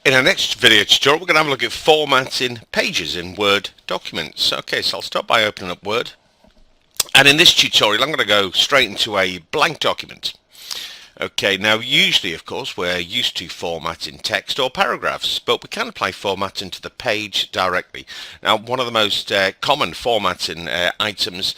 In our next video tutorial, we're going to have a look at formatting pages in Word documents. Okay, so I'll start by opening up Word. And in this tutorial, I'm going to go straight into a blank document. Okay, now usually, of course, we're used to formatting text or paragraphs, but we can apply formatting to the page directly. Now, one of the most common formatting items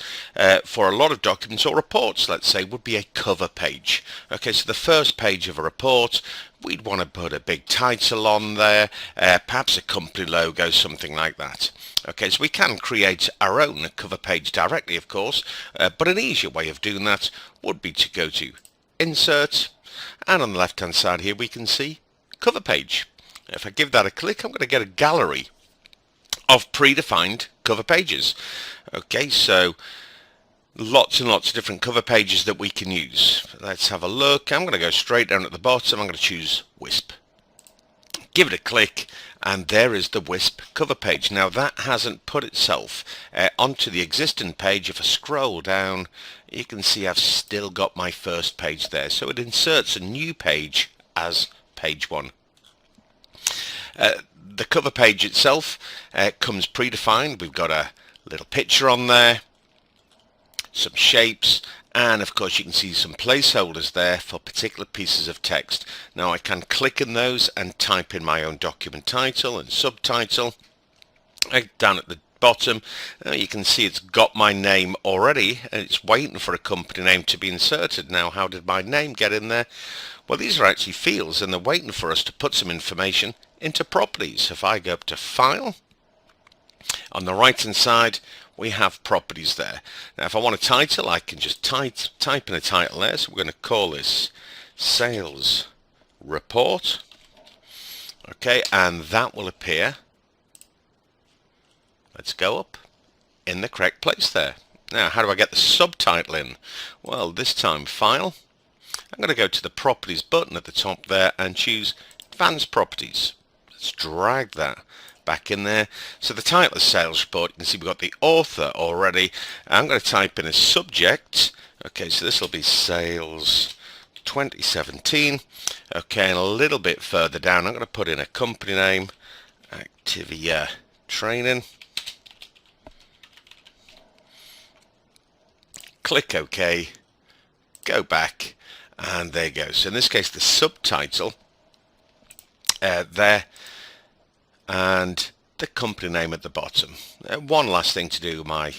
for a lot of documents or reports, let's say, would be a cover page. Okay, so the first page of a report, we'd want to put a big title on there, perhaps a company logo, something like that. Okay, so we can create our own cover page directly, of course, but an easier way of doing that would be to go to Insert, and on the left hand side here we can see cover page. If I give that a click, I'm going to get a gallery of predefined cover pages. Okay, so lots and lots of different cover pages that we can use. Let's have a look. I'm going to go straight down at the bottom. I'm going to choose Wisp. Give it a click, and there is the Wisp cover page. Now that hasn't put itself onto the existing page. If I scroll down, you can see I've still got my first page there. So it inserts a new page as page 1. The cover page itself comes predefined. We've got a little picture on there, some shapes, and of course you can see some placeholders there for particular pieces of text. Now I can click in those and type in my own document title and subtitle. Down at the bottom you can see it's got my name already, and it's waiting for a company name to be inserted. Now, how did my name get in there? Well, these are actually fields, and they're waiting for us to put some information into properties. If I go up to File, on the right hand side we have properties there. Now if I want a title, I can just type in a title there. So we're going to call this Sales Report. Okay, and that will appear, let's go up, in the correct place there. Now how do I get the subtitle in? Well, this time File, I'm going to go to the Properties button at the top there and choose Advanced Properties. Let's drag that back in there. So the title is Sales Report. You can see we've got the author already. I'm going to type in a subject. Okay, so this will be Sales 2017. Okay, and a little bit further down I'm going to put in a company name, Activia Training. Click OK, go back, and there you go. So in this case the subtitle there, and the company name at the bottom. One last thing to do, my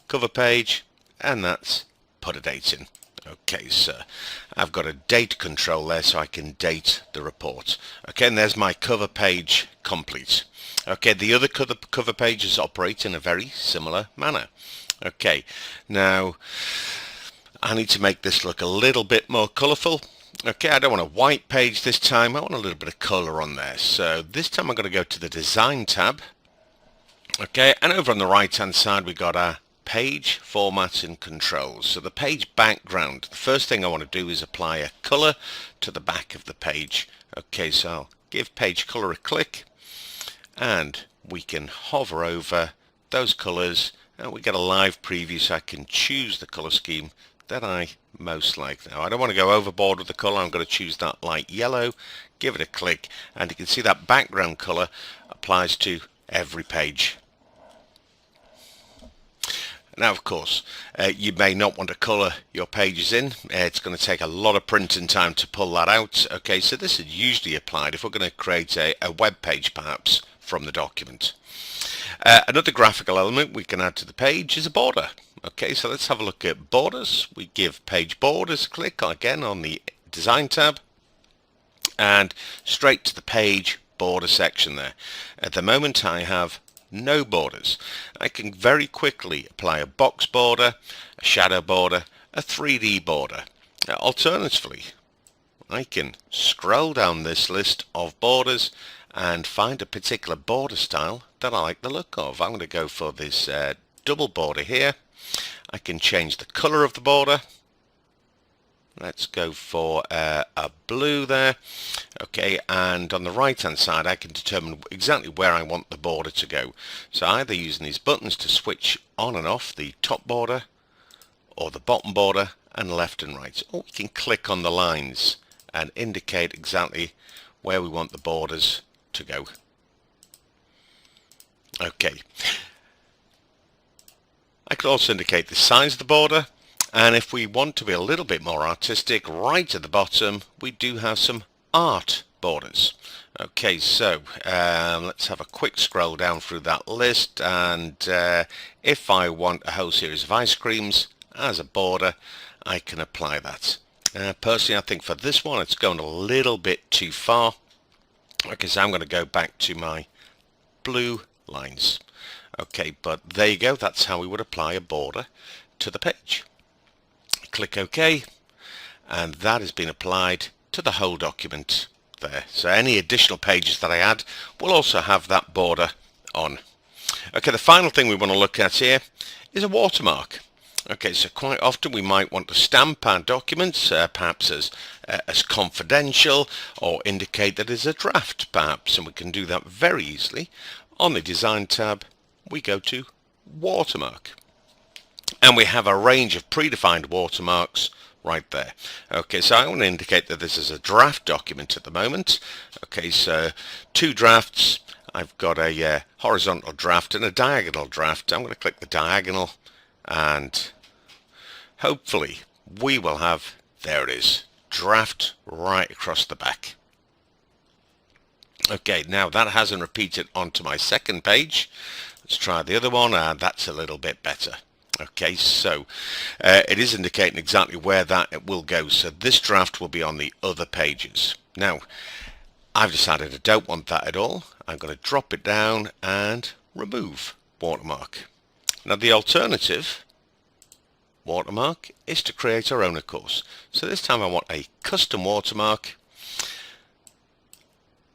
cover page, and that's put a date in. Okay, so I've got a date control there so I can date the report. Okay, and there's my cover page complete. Okay, the other cover pages operate in a very similar manner. Okay, now I need to make this look a little bit more colourful. Okay, I don't want a white page this time. I want a little bit of colour on there. So this time I'm going to go to the Design tab. Okay, and over on the right hand side we've got our page formatting controls. So the page background, the first thing I want to do is apply a colour to the back of the page. Okay, so I'll give page colour a click, and we can hover over those colours, and we get a live preview so I can choose the colour scheme that I most like. Now I don't want to go overboard with the colour. I'm going to choose that light yellow, give it a click, and you can see that background colour applies to every page. Now of course you may not want to colour your pages in. It's going to take a lot of printing time to pull that out. Okay, so this is usually applied if we're going to create a web page perhaps from the document. Another graphical element we can add to the page is a border. Okay, so let's have a look at borders. We give page borders a click again on the Design tab, and straight to the page border section there. At the moment I have no borders. I can very quickly apply a box border, a shadow border, a 3D border. Alternatively, I can scroll down this list of borders and find a particular border style that I like the look of. I'm going to go for this double border here. I can change the color of the border. Let's go for a blue there. Okay, and on the right hand side I can determine exactly where I want the border to go. So either using these buttons to switch on and off the top border or the bottom border, and left and right. Or we can click on the lines and indicate exactly where we want the borders to go. Okay. I could also indicate the size of the border, and if we want to be a little bit more artistic, right at the bottom we do have some art borders. Okay, so let's have a quick scroll down through that list, and if I want a whole series of ice creams as a border, I can apply that. Personally, I think for this one it's going a little bit too far. Okay, so I'm going to go back to my blue lines. Okay, but there you go, that's how we would apply a border to the page. Click OK, and that has been applied to the whole document there. So any additional pages that I add will also have that border on. Okay, the final thing we want to look at here is a watermark. Okay, so quite often we might want to stamp our documents, perhaps as confidential, or indicate that it's a draft perhaps, and we can do that very easily. On the Design tab we go to Watermark, and we have a range of predefined watermarks right there. Okay, so I want to indicate that this is a draft document at the moment. Okay, so two drafts. I've got a horizontal draft and a diagonal draft. I'm going to click the diagonal, and hopefully we will have, there it is, draft right across the back. Okay, now that hasn't repeated onto my second page. Let's try the other one, and that's a little bit better. Okay, so it is indicating exactly where that it will go. So this draft will be on the other pages. Now, I've decided I don't want that at all. I'm going to drop it down and remove watermark. Now, the alternative watermark is to create our own, of course. So this time I want a custom watermark.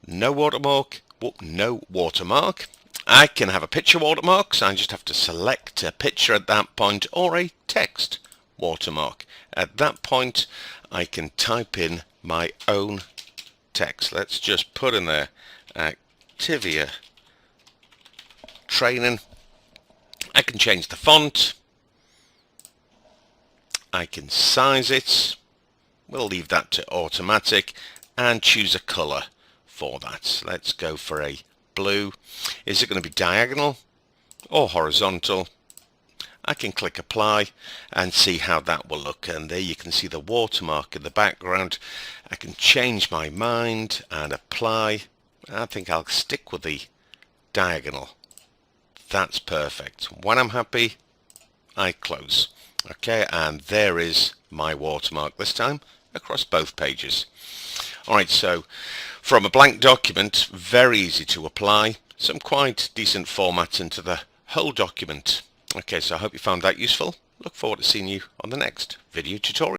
No watermark. No watermark. I can have a picture watermark, so I just have to select a picture at that point, or a text watermark. At that point I can type in my own text. Let's just put in there Activia Training. I can change the font, I can size it, we'll leave that to automatic, and choose a colour for that. Let's go for a blue. Is it going to be diagonal or horizontal? I can click apply and see how that will look, and there you can see the watermark in the background. I can change my mind and apply. I think I'll stick with the diagonal. That's perfect. When I'm happy, I close. Okay, and there is my watermark this time across both pages. Alright, so from a blank document, very easy to apply some quite decent formats into the whole document. Okay, so I hope you found that useful. Look forward to seeing you on the next video tutorial.